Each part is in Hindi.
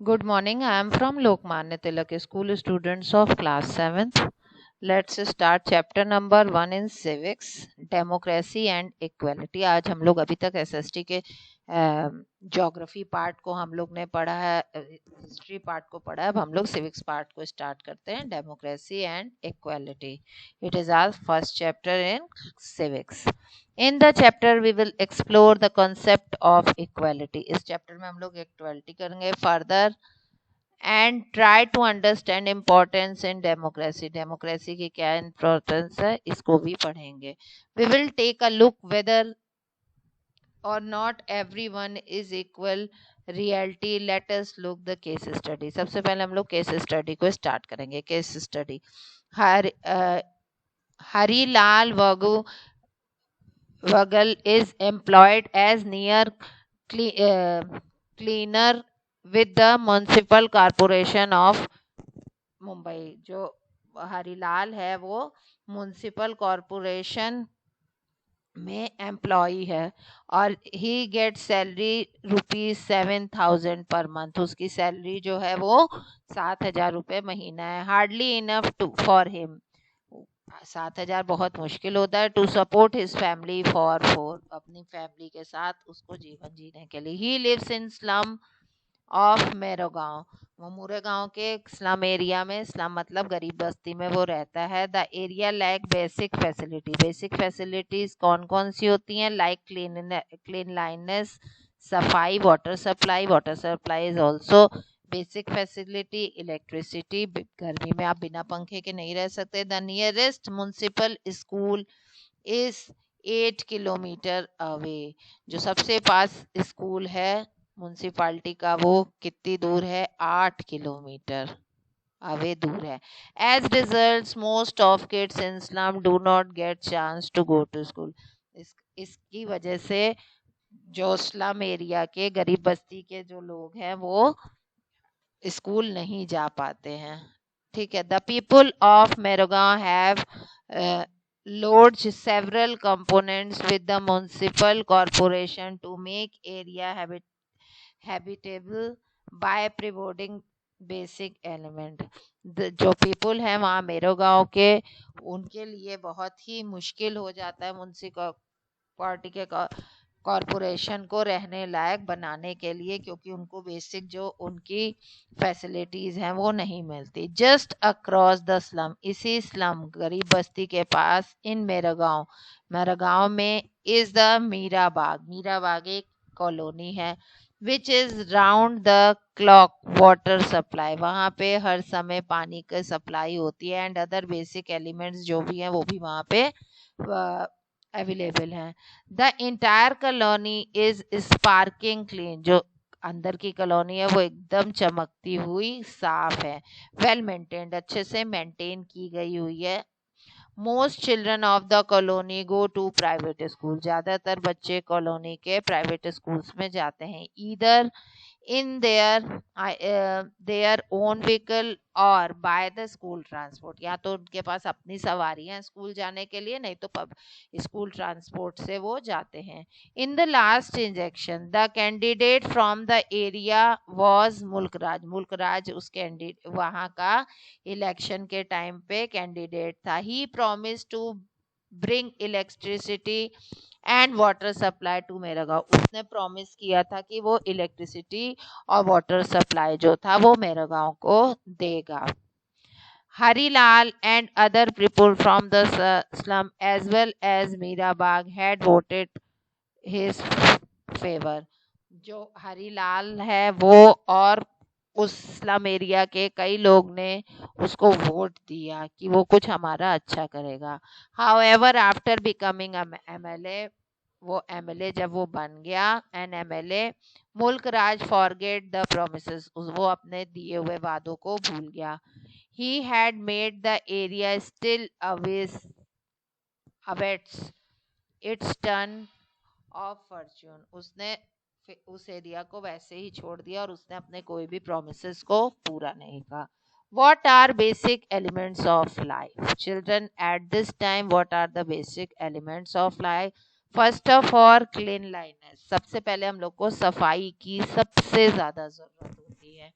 Good morning. I am from Lokmanya Tilak School, students of class 7th. Let's start chapter number 1 in civics, democracy and equality. आज हम लोग अभी तक एसएसटी के ज्योग्राफी पार्ट को हम लोग ने पढ़ा है, हिस्ट्री पार्ट को पढ़ा है. अब हम लोग सिविक्स पार्ट को स्टार्ट करते हैं, democracy and equality. It is our first chapter in civics. In the chapter we will explore the concept of equality. इस चैप्टर में हम लोग इक्वालिटी करेंगे further and try to understand importance in democracy. Democracy की क्या importance है इसको भी पढ़ेंगे. We will take a look whether or not everyone is equal reality. Let us look the case study. सबसे पहले हम लोग case study को start करेंगे. Case study. Harilal Vagal is employed as near cleaner with the municipal corporation of Mumbai. जो हरीलाल है वो म्यूनिसिपल कॉरपोरेशन में एम्प्लॉई है और ही गेट सैलरी ₹7,000 पर मंथ. उसकी सैलरी जो है वो 7,000 रुपये महीना है. Hardly enough to for him. 7,000 बहुत मुश्किल होता है. To support his family for अपनी फैमिली के साथ उसको जीवन जीने के लिए. He lives in slum of Merogaon. वो मुरेगांव के स्लम एरिया में, स्लम मतलब गरीब बस्ती में वो रहता है. The area like basic facility. Basic facilities कौन कौन सी होती हैं? लाइक क्लीन लाइननेस, सफाई, water supply. Water supply is also basic facility. Electricity, गर्मी में आप बिना पंखे के नहीं रह सकते. The nearest municipal school is 8 kilometre away. जो सबसे पास स्कूल है म्यूनसिपालिटी का वो कितनी दूर है? 8 किलोमीटर अवे दूर है. As result most of kids in slum do not get chance to go to school. इसकी वजह से जो स्लम एरिया के गरीब बस्ती के जो लोग हैं वो स्कूल नहीं जा पाते हैं. ठीक है. The people of Merogaon have lodged several components with the municipal corporation to make area habitable by providing basic element. जो पीपल है वहाँ मेरो गांव के, उनके लिए बहुत ही मुश्किल हो जाता है म्यूनसिपालिटी के कॉरपोरेशन को रहने लायक बनाने के लिए, क्योंकि उनको बेसिक जो उनकी फैसिलिटीज हैं वो नहीं मिलती. जस्ट अक्रॉस द स्लम, इसी स्लम गरीब बस्ती के पास, इन मेरा गांव में इज द मीरा बाग एक कॉलोनी है. Which is round the clock water supply. वहाँ पे हर समय पानी की सप्लाई होती है. एंड अदर बेसिक एलिमेंट्स जो भी हैं वो भी वहाँ पे अवेलेबल हैं. The entire colony is sparking clean. जो अंदर की कॉलोनी है वो एकदम चमकती हुई साफ है. वेल मेंटेन्ड, अच्छे से मेंटेन की गई हुई है. Most children of the colony go to private school. ज़्यादातर बच्चे कॉलोनी के प्राइवेट स्कूल्स में जाते हैं. Either in their own vehicle or by the school transport. या तो उनके पास अपनी सवारी है स्कूल जाने के लिए, नहीं तो स्कूल ट्रांसपोर्ट से वो जाते हैं. In the last injection the candidate from the area was Mulk Raj उस कैंडिडेट वहाँ का इलेक्शन के टाइम पे कैंडिडेट था. He promise to bring electricity and water supply to मेरा गाँव. उसने प्रॉमिस किया था कि वो इलेक्ट्रिसिटी और वाटर सप्लाई जो था वो मेरा गाँव को देगा. Harilal and other people from the slum as well as Meera Bagh had voted his favour. जो हरीलाल है वो और उस स्लम एरिया के कई लोग ने उसको वोट दिया कि वो कुछ हमारा अच्छा करेगा. हाउएवर आफ्टर बिकमिंग एमएलए, वो एमएलए जब वो बन गया, N MLA, Mulk Raj forget the promises. वो अपने दिए हुए वादों को भूल गया. He had made the area still awaits it's turn off Fortune. उसने उस एरिया को वैसे ही छोड़ दिया और उसने अपने कोई भी प्रोमिसेस को पूरा नहीं कहा. What are basic elements of life? Children, at this time, what are the basic elements of life? First of all, cleanliness. सबसे पहले हम लोग को सफाई की सबसे ज़्यादा ज़रूरत होती है।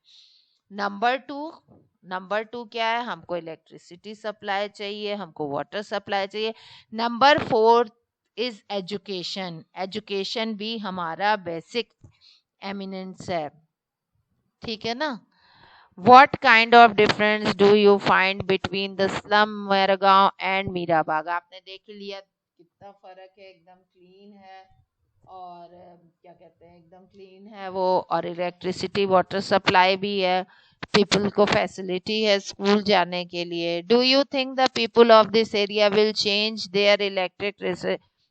नंबर टू क्या है, हमको इलेक्ट्रिसिटी सप्लाई चाहिए, हमको वाटर सप्लाई चाहिए। Number 4 is education. एजुकेशन भी हमारा बेसिक एमिनेंस है, ठीक है ना। What kind of difference do you find between the slum Meragaon and Meerabagh? आपने देख लिया कितना फर्क है, एकदम क्लीन है और क्या कहते हैं, एकदम क्लीन है वो, और इलेक्ट्रिसिटी वाटर सप्लाई भी है, पीपल को फैसिलिटी है स्कूल जाने के लिए। Do you think the people of this area will change their elected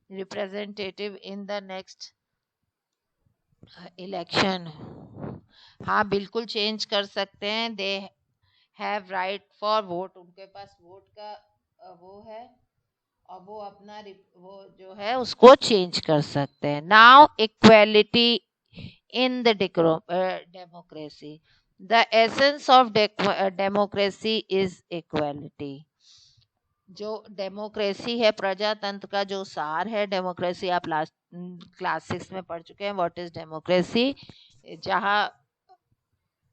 representative in the next election? हाँ, बिल्कुल चेंज कर सकते हैं। They have right for vote, उनके पास वोट का वो है, और वो अपना वो जो है उसको चेंज कर सकते हैं। Now equality in the democracy. The essence of democracy is equality. जो डेमोक्रेसी है, प्रजातंत्र का जो सार है, डेमोक्रेसी आप लास्ट क्लास 6 में पढ़ चुके हैं। What is democracy? जहाँ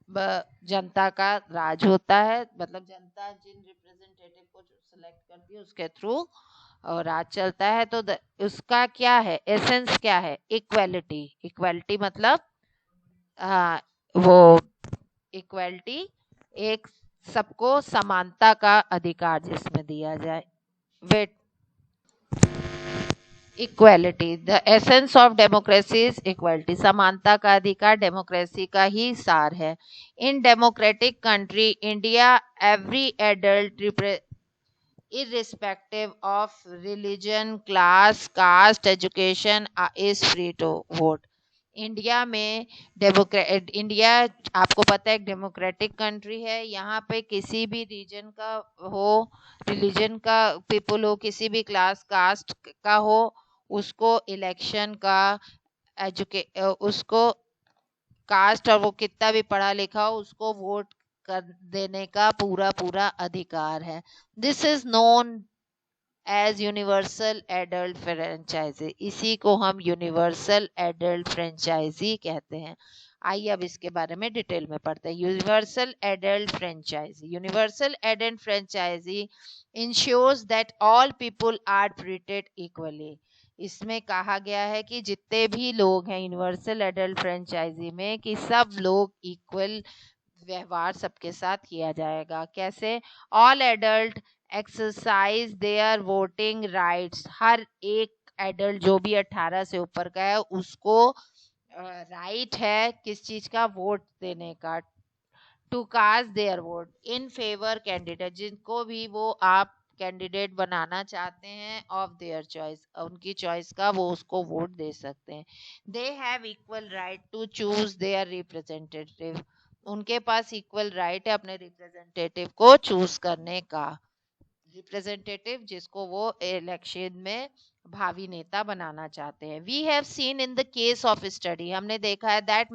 जनता का राज होता है, मतलब जनता जिन रिप्रेजेंटेटिव को सेलेक्ट करती है उसके थ्रू और राज चलता है। तो उसका क्या है एसेंस, क्या है? इक्वेलिटी। इक्वेलिटी मतलब वो इक्वेलिटी एक सबको समानता का अधिकार जिसमें दिया जाए। Wait, equality, the essence of democracy is equality. समानता का अधिकार डेमोक्रेसी का ही सार है। In democratic country India, every adult irrespective of religion, class, caste, education is free to vote। India में इंडिया आपको पता है एक डेमोक्रेटिक कंट्री है। यहाँ पे किसी भी रीजन का हो, रिलीजन का पीपल हो, किसी भी क्लास कास्ट का हो, उसको इलेक्शन का उसको कास्ट और वो कितना भी पढ़ा लिखा हो उसको वोट कर देने का पूरा पूरा अधिकार है। This is known as universal adult franchise. इसी को हम यूनिवर्सल एडल्ट फ्रेंचाइजी कहते हैं। आइए अब इसके बारे में डिटेल में पढ़ते हैं। Universal adult franchise. Universal adult franchise ensures that all people are treated equally. इसमें कहा गया है कि जितने भी लोग हैं यूनिवर्सल एडल्ट फ्रेंचाइजी में, कि सब लोग इक्वल व्यवहार सबके साथ किया जाएगा। कैसे? All adult exercise their voting rights. हर एक एडल्ट जो भी 18 से ऊपर का है उसको राइट है किस चीज का? वोट देने का। To cast their vote in favour candidate, जिनको भी वो आप कैंडिडेट बनाना चाहते हैं ऑफ देयर चॉइस, उनकी चॉइस का वो उसको वोट दे सकते हैं। They have equal right to choose their representative. उनके पास इक्वल राइट है अपने रिप्रेजेंटेटिव को चूज करने का। रिप्रेजेंटेटिव जिसको वो इलेक्शन में भावी नेता बनाना चाहते हैं। We have seen in the case of study, हमने देखा है that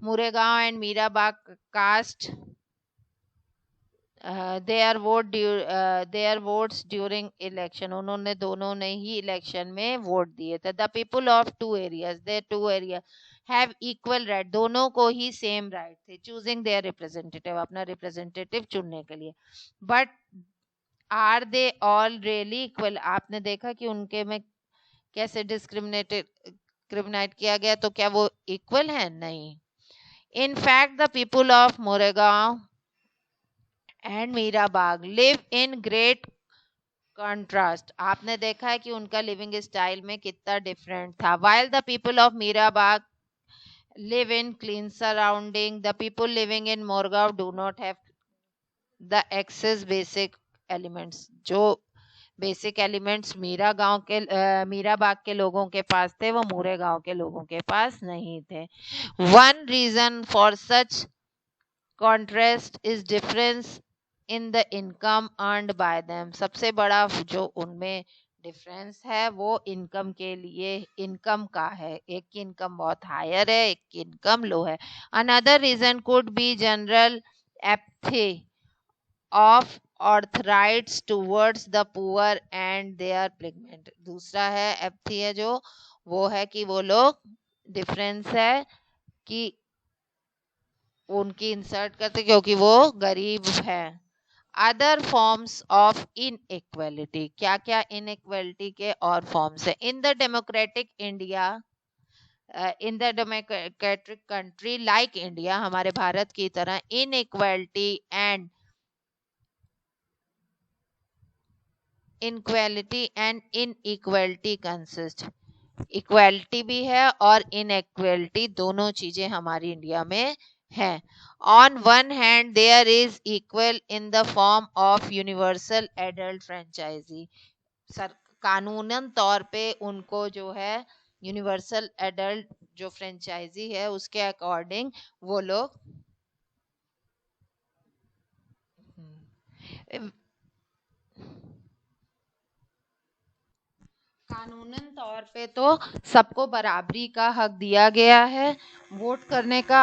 Moregaon and Meerabagh cast their votes during election. उन्होंने दोनों ने ही इलेक्शन में वोट दिए थे। The people of two areas, they two area have equal right, दोनों को ही सेम राइट थे चूजिंग देयर रिप्रेजेंटेटिव, अपना रिप्रेजेंटेटिव चुनने के लिए। But are they all really equal? आपने देखा कि उनके में कैसे डिस्क्रिमिनेट किया गया, तो क्या वो इक्वल है? नहीं। In fact the people of Moregaon and Meerabagh live in great contrast. आपने देखा है कि उनका लिविंग स्टाइल में कितना डिफरेंट था। While the people of Meerabagh live in clean surrounding, the people living in Moregaon do not have the excess basic elements। जो बेसिक एलिमेंट्स मीरा बाग के लोगों के पास थे वो मोरे गांव के लोगों के पास नहीं थे। One reason for such contrast is difference in the income earned by them. सबसे बड़ा जो उनमें डिफरेंस है वो इनकम के लिए, इनकम का है। एक की इनकम बहुत हायर है, एक की इनकम लो है। Another reason could be general apathy of authorities towards the poor and their placement. दूसरा है एप्थी है जो वो है कि वो लोग डिफरेंस है कि उनकी इंसर्ट करते क्योंकि वो गरीब है। अदर फॉर्म्स ऑफ इनइक्वालिटी, क्या क्या इनइक्वालिटी के और फॉर्म्स है? In the democratic India, in the democratic country like India, हमारे भारत की तरह, inequality and inequality and inequality consist, equality भी है और इनइक्वालिटी, दोनों चीजें हमारी इंडिया में है। On one hand there is equal in the form of universal adult franchise, sir कानूनन तौर पे उनको जो है यूनिवर्सल एडल्ट जो फ्रेंचाइजी है उसके अकॉर्डिंग वो लोग कानूनन तौर पे तो सबको बराबरी का हक दिया गया है वोट करने का।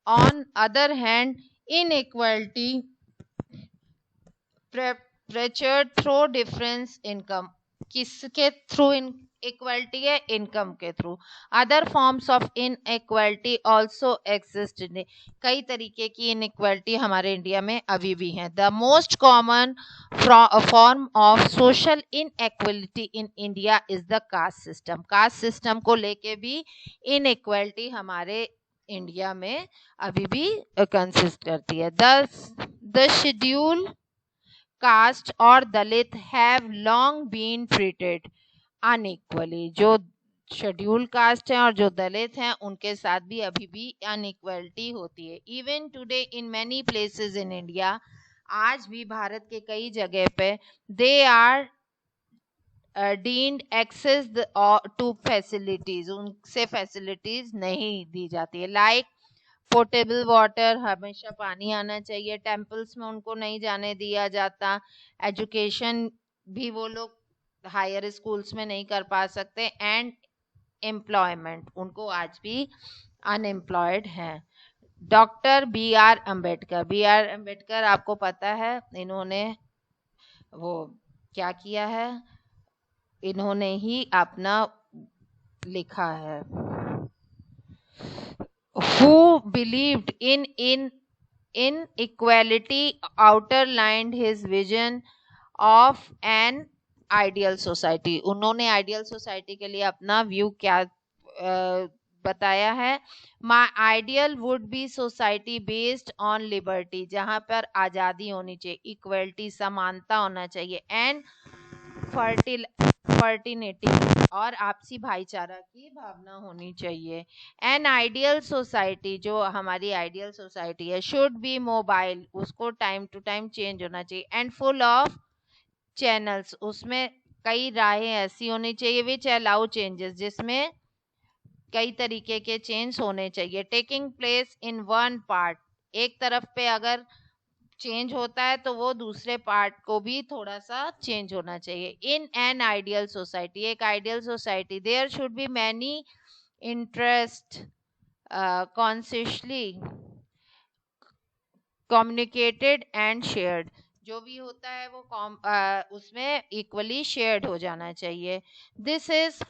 On other hand inequality pictured through difference income, किसके थ्रू इन इक्वालिटी है? इनकम के through. Other forms of inequality also exist, कई तरीके की इनइक्वालिटी हमारे इंडिया में अभी भी हैं। The most common form of social inequality in India is the caste system, caste system को लेके भी इनइक्वालिटी हमारे इंडिया में अभी भी कंसिस्ट करती है। द शेड्यूल caste और दलित have long been treated unequally, जो शेड्यूल कास्ट हैं और जो दलित हैं उनके साथ भी अभी भी अनइक्वलिटी होती है। Even today in many places in India, आज भी भारत के कई जगह पे they are deemed access to facilities, उनसे फैसिलिटीज नहीं दी जाती है। लाइक पोर्टेबल वाटर, हमेशा पानी आना चाहिए, टेम्पल्स में उनको नहीं जाने दिया जाता, एजुकेशन भी वो लोग हायर स्कूल्स में नहीं कर पा सकते, एंड एम्प्लॉयमेंट, उनको आज भी अनएम्प्लॉयड हैं। Doctor B R Ambedkar, B R Ambedkar आपको पता है इन्होंने वो क्या किया है? इन्होंने ही अपना लिखा है, who believed in inequality outlined his vision of an ideal society, उन्होंने आइडियल सोसाइटी के लिए अपना व्यू क्या बताया है? माई ideal would be society based on liberty, जहाँ पर आज़ादी होनी चाहिए, इक्वलिटी समानता होना चाहिए, एंड फर्टिनिटी और आपसी भाईचारा की भावना होनी चाहिए। एन आइडियल सोसाइटी, जो हमारी आइडियल सोसाइटी है, शुड बी मोबाइल, उसको टाइम टू टाइम चेंज होना चाहिए, एंड फुल ऑफ चैनल्स, उसमें कई राहें ऐसी होनी चाहिए विच अलाउ चेंजेस, जिसमें कई तरीके के चेंज होने चाहिए। Taking place in one part, एक तरफ पे अगर चेंज होता है तो वो दूसरे पार्ट को भी थोड़ा सा चेंज होना चाहिए। इन एन आइडियल सोसाइटी, एक ideal society, there should be many interest consciously communicated and shared, जो भी होता है वो उसमें इक्वली शेयर्ड हो जाना चाहिए। दिस इज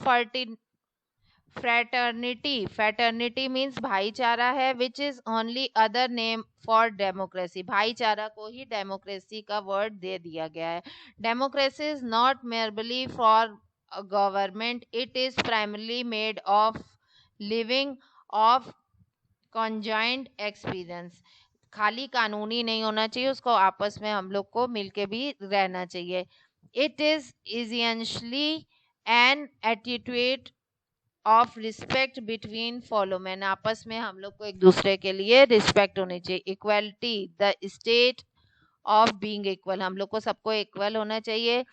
फ्रेटर्निटी मीन्स भाईचारा है, which is only other name for democracy, भाईचारा को ही डेमोक्रेसी का वर्ड दे दिया गया है। Democracy is not merely for government, it is primarily made of living of conjoint experience, खाली कानूनी नहीं होना चाहिए, उसको आपस में हम लोग को मिलके भी रहना चाहिए। It is essentially an attitude of respect between fellow man, आपस में हम लोग को एक दूसरे के लिए रिस्पेक्ट होनी चाहिए। Equality the state of being equal, हम लोग को सबको इक्वल होना चाहिए।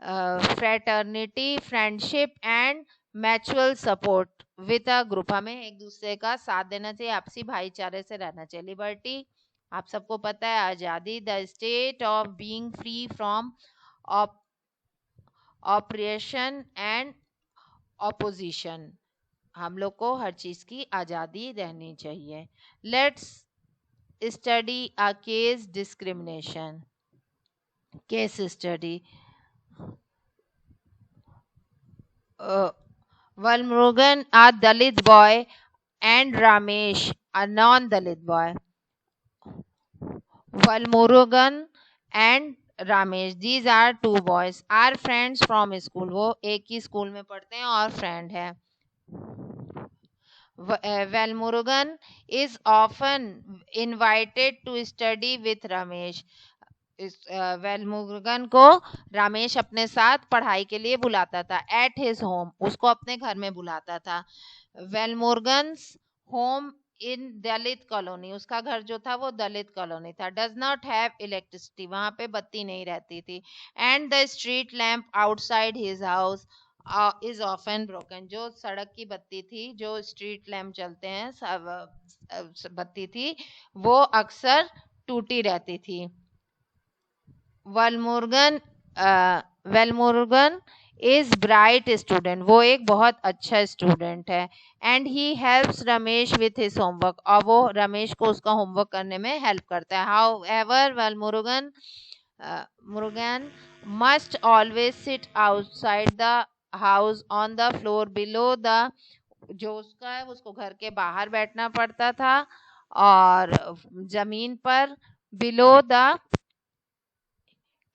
Fraternity friendship and mutual support with a group, हमें एक दूसरे का साथ देना चाहिए, आपसी भाईचारे से रहना चाहिए। लिबर्टी आप सबको पता है, आज़ादी, the state of being free from operation and opposition, हम लोग को हर चीज की आज़ादी रहनी चाहिए। Let's study a case discrimination, case study. Valmurugan, a Dalit boy, and Ramesh, a non-Dalit boy. Valmurugan and Ramesh, these are two boys, are friends from school. वो एक ही स्कूल में पढ़ते हैं और फ्रेंड है. Valmurugan is often invited to study with Ramesh. इस वेलमुरुगन को रमेश अपने साथ पढ़ाई के लिए बुलाता था. एट हिज होम, उसको अपने घर में बुलाता था. वेलमुरुगन्स होम इन दलित कॉलोनी, उसका घर जो था वो दलित कॉलोनी था. डज नॉट हैव इलेक्ट्रिसिटी, वहां पे बत्ती नहीं रहती थी. And the street lamp outside his house is often broken, जो सड़क की बत्ती थी, जो स्ट्रीट लैम्प चलते हैं, बत्ती थी, वो अक्सर टूटी रहती थी. वेलमुरुगन इज ब्राइट स्टूडेंट, वो एक बहुत अच्छा स्टूडेंट है. And he helps Ramesh with his homework, और वो रमेश को उसका होमवर्क करने में हेल्प करता है. However Velmurugan must always sit outside the house on the floor below the, जो उसका है उसको घर के बाहर बैठना पड़ता था और जमीन पर, बिलो द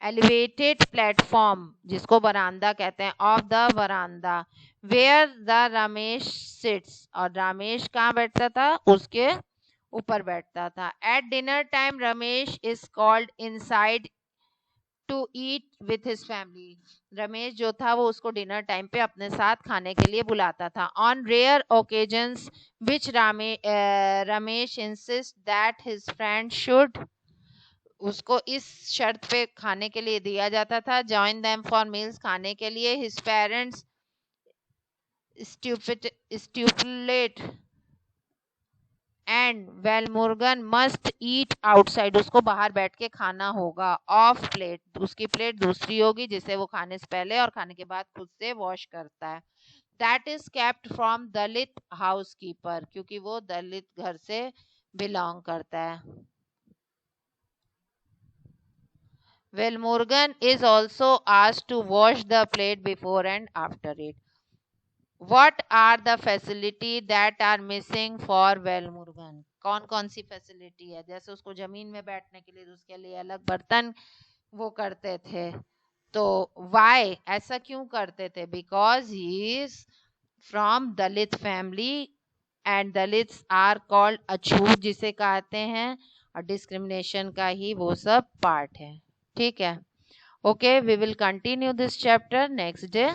एलिवेटेड प्लेटफॉर्म, जिसको बरामदा कहते हैं, of the veranda, where the Ramesh sits, और रमेश कहाँ बैठता था, उसके ऊपर बैठता था. At dinner time Ramesh is called inside to eat with his family, Ramesh जो था वो उसको डिनर टाइम पे अपने साथ खाने के लिए बुलाता था. On rare occasions which Ramesh insist that his friend should, उसको इस शर्त पे खाने के लिए दिया जाता था, जॉइन देम फॉर मील्स, खाने के लिए. His parents stipulate and Velmurugan must eat outside, उसको बाहर बैठ के खाना होगा. ऑफ प्लेट, उसकी प्लेट दूसरी होगी जिसे वो खाने से पहले और खाने के बाद खुद से वॉश करता है. That is kept from Dalit house keeper, क्योंकि वो दलित घर से बिलोंग करता है. Velmurugan is also asked to wash the plate before and after it. What are the facility that are missing for Velmurugan? कौन कौन सी फैसिलिटी है? जैसे उसको जमीन में बैठने के लिए उसके लिए अलग बर्तन वो करते थे. तो why ऐसा क्यों करते थे? Because he is from Dalit family and Dalits are called अछूत, जिसे कहते हैं, और डिस्क्रिमिनेशन का ही वो सब पार्ट है. ठीक है. Okay, we will continue this chapter next day.